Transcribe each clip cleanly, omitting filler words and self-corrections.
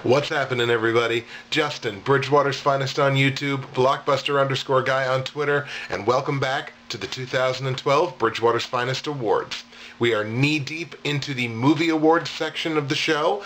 What's happening, everybody? Justin, Bridgewater's Finest on YouTube, Blockbuster_guy on Twitter, and welcome back to the 2012 Bridgewater's Finest Awards. We are knee-deep into the movie awards section of the show.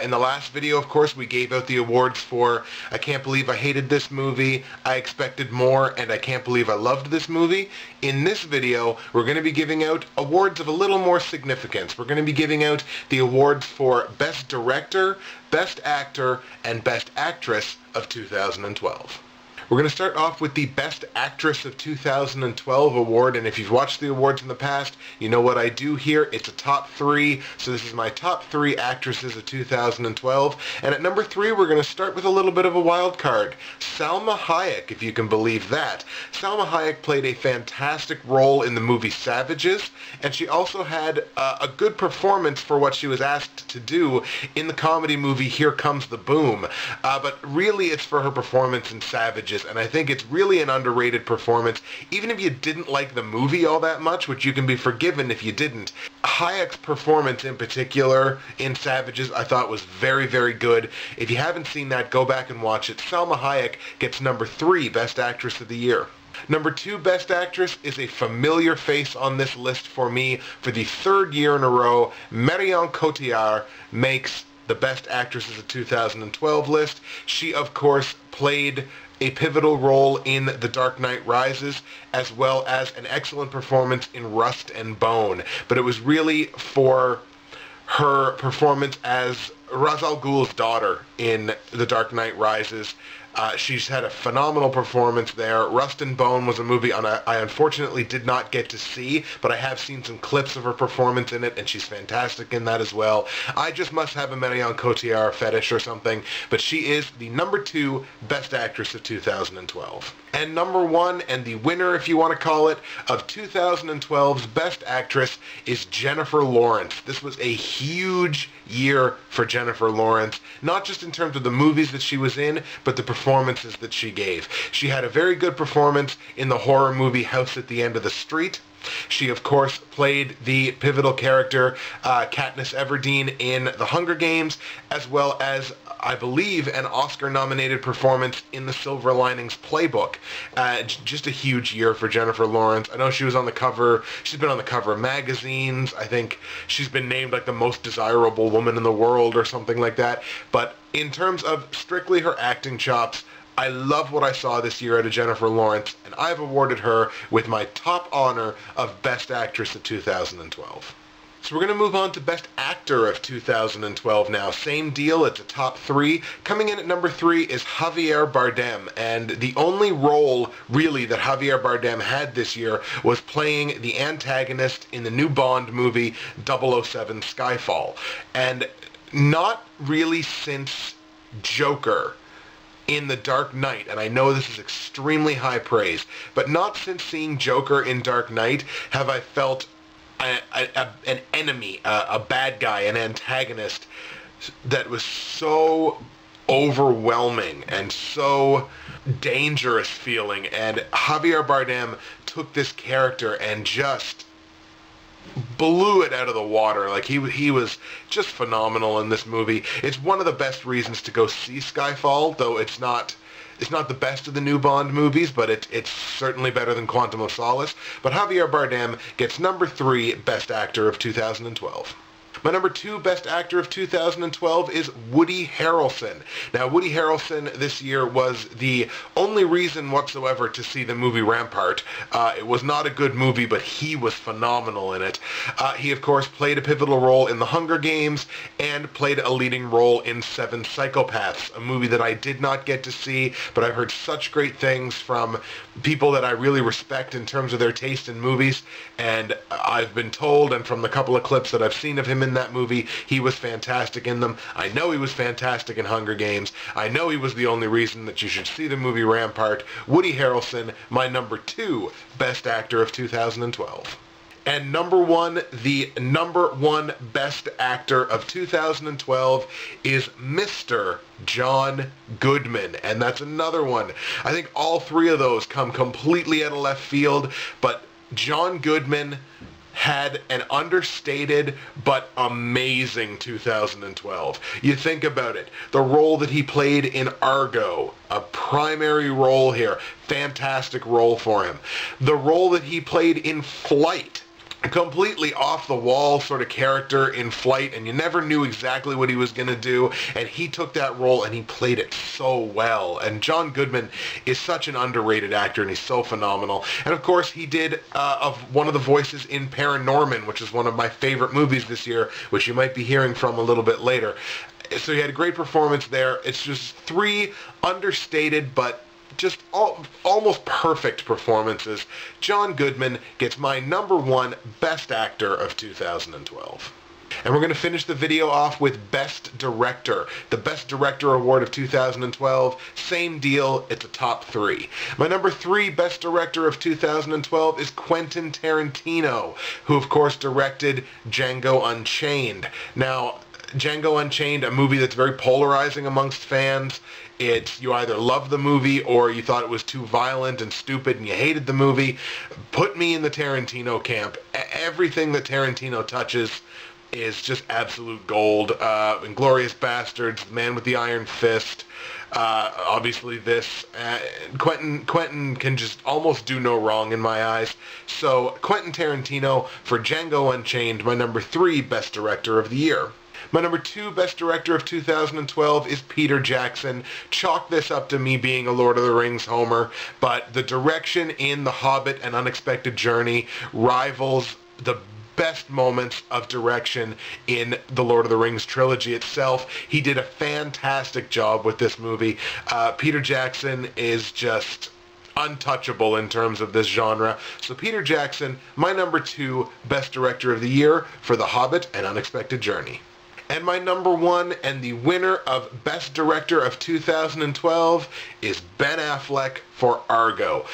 In the last video, of course, we gave out the awards for I Can't Believe I Hated This Movie, I Expected More, and I Can't Believe I Loved This Movie. In this video, we're going to be giving out awards of a little more significance. We're going to be giving out the awards for Best Director, Best Actor, and Best Actress of 2012. We're going to start off with the Best Actress of 2012 award, and if you've watched the awards in the past, you know what I do here. It's a top three, so this is my top three actresses of 2012, and at number 3, we're going to start with a little bit of a wild card. Salma Hayek, if you can believe that. Salma Hayek played a fantastic role in the movie Savages, and she also had a good performance for what she was asked to do in the comedy movie Here Comes the Boom, but really it's for her performance in Savages. And I think it's really an underrated performance. Even if you didn't like the movie all that much, which you can be forgiven if you didn't, Hayek's performance in particular in Savages I thought was very, very good. If you haven't seen that, go back and watch it. Salma Hayek gets number 3 Best Actress of the Year. Number 2 Best Actress is a familiar face on this list for me. For the 3rd year in a row, Marion Cotillard makes the Best Actresses of 2012 list. She, of course, played a pivotal role in The Dark Knight Rises, as well as an excellent performance in Rust and Bone. But it was really for her performance as Ra's al Ghul's daughter in The Dark Knight Rises. She's had a phenomenal performance there. Rust and Bone was a movie I unfortunately did not get to see, but I have seen some clips of her performance in it, and she's fantastic in that as well. I just must have a Marion Cotillard fetish or something, but she is the number 2 Best Actress of 2012. And number 1, and the winner, if you want to call it, of 2012's Best Actress is Jennifer Lawrence. This was a huge year for Jennifer Lawrence, not just in terms of the movies that she was in, but the performances that she gave. She had a very good performance in the horror movie House at the End of the Street. She, of course, played the pivotal character Katniss Everdeen in The Hunger Games, as well as, I believe, an Oscar-nominated performance in The Silver Linings Playbook. Just a huge year for Jennifer Lawrence. I know she was on the cover, she's been on the cover of magazines. I think she's been named like the most desirable woman in the world or something like that. But in terms of strictly her acting chops, I love what I saw this year out of Jennifer Lawrence, and I've awarded her with my top honor of Best Actress of 2012. So we're going to move on to Best Actor of 2012 now. Same deal, it's a top 3. Coming in at number 3 is Javier Bardem, and the only role, really, that Javier Bardem had this year was playing the antagonist in the new Bond movie 007 Skyfall. And not really since Joker in The Dark Knight, and I know this is extremely high praise, but not since seeing Joker in Dark Knight have I felt an enemy, a bad guy, an antagonist that was so overwhelming and so dangerous feeling. And Javier Bardem took this character and just blew it out of the water. Like, he was just phenomenal in this movie. It's one of the best reasons to go see Skyfall, though it's not the best of the new Bond movies, but it's certainly better than Quantum of Solace. But Javier Bardem gets number 3 Best Actor of 2012. My number 2 Best Actor of 2012 is Woody Harrelson. Now, Woody Harrelson this year was the only reason whatsoever to see the movie Rampart. It was not a good movie, but he was phenomenal in it. He, of course, played a pivotal role in The Hunger Games and played a leading role in Seven Psychopaths, a movie that I did not get to see, but I've heard such great things from people that I really respect in terms of their taste in movies, and I've been told, and from the couple of clips that I've seen of him in that movie, he was fantastic in them. I know he was fantastic in Hunger Games. I know he was the only reason that you should see the movie Rampart. Woody Harrelson, my number 2 best actor of 2012. And the number one best actor of 2012 is Mr. John Goodman. And that's another one. I think all 3 of those come completely out of left field, but John Goodman had an understated but amazing 2012. You think about it. The role that he played in Argo, a primary role here, fantastic role for him. The role that he played in Flight, a completely off-the-wall sort of character in Flight, and you never knew exactly what he was going to do, and he took that role and he played it so well. And John Goodman is such an underrated actor, and he's so phenomenal. And of course, he did of one of the voices in Paranorman, which is one of my favorite movies this year, which you might be hearing from a little bit later. So he had a great performance there. It's just 3 understated but just almost perfect performances. John Goodman gets my number 1 best actor of 2012. And we're going to finish the video off with Best Director. The Best Director Award of 2012, same deal, it's a top 3. My number 3 Best Director of 2012 is Quentin Tarantino, who of course directed Django Unchained. Now, Django Unchained, a movie that's very polarizing amongst fans. You either love the movie or you thought it was too violent and stupid and you hated the movie. Put me in the Tarantino camp. Everything that Tarantino touches is just absolute gold. Inglourious Bastards, The Man with the Iron Fist, obviously this. Quentin can just almost do no wrong in my eyes. So Quentin Tarantino for Django Unchained, my number 3 Best Director of the year. My number 2 Best Director of 2012 is Peter Jackson. Chalk this up to me being a Lord of the Rings homer, but the direction in The Hobbit and Unexpected Journey rivals the best moments of direction in the Lord of the Rings trilogy itself. He did a fantastic job with this movie. Peter Jackson is just untouchable in terms of this genre. So Peter Jackson, my number 2 Best Director of the year for The Hobbit and Unexpected Journey. And my number 1 and the winner of Best Director of 2012 is Ben Affleck for Argo.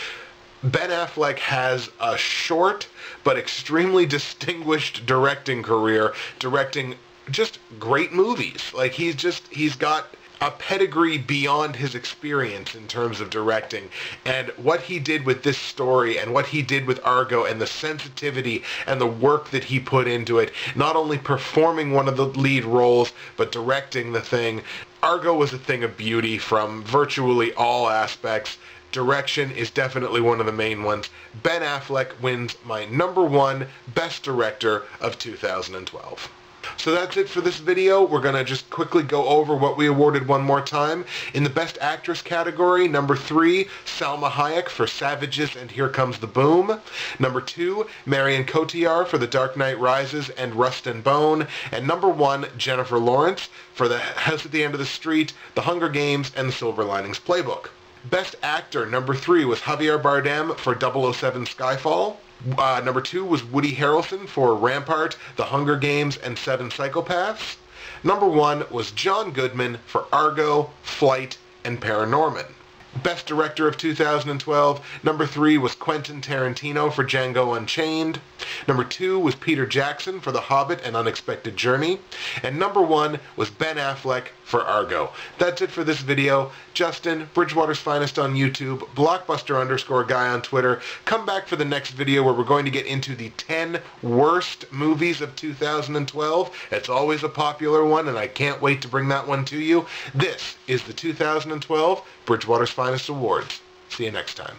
Ben Affleck has a short but extremely distinguished directing career, directing just great movies. Like he's got a pedigree beyond his experience in terms of directing, and what he did with this story and what he did with Argo and the sensitivity and the work that he put into it, not only performing one of the lead roles but directing the thing. Argo was a thing of beauty from virtually all aspects. Direction is definitely one of the main ones. Ben Affleck wins my number 1 Best Director of 2012. So that's it for this video. We're going to just quickly go over what we awarded one more time. In the Best Actress category, number 3, Salma Hayek for Savages and Here Comes the Boom. Number 2, Marion Cotillard for The Dark Knight Rises and Rust and Bone. And number 1, Jennifer Lawrence for The House at the End of the Street, The Hunger Games, and The Silver Linings Playbook. Best Actor, number 3 was Javier Bardem for 007 Skyfall. Number 2 was Woody Harrelson for Rampart, The Hunger Games, and 7 Psychopaths. Number 1 was John Goodman for Argo, Flight, and Paranorman. Best Director of 2012, number 3 was Quentin Tarantino for Django Unchained. Number 2 was Peter Jackson for The Hobbit and Unexpected Journey. And number 1 was Ben Affleck for Argo. That's it for this video. Justin, Bridgewater's Finest on YouTube, Blockbuster_guy on Twitter. Come back for the next video where we're going to get into the 10 worst movies of 2012. It's always a popular one, and I can't wait to bring that one to you. This is the 2012 Bridgewater's Finest Awards. See you next time.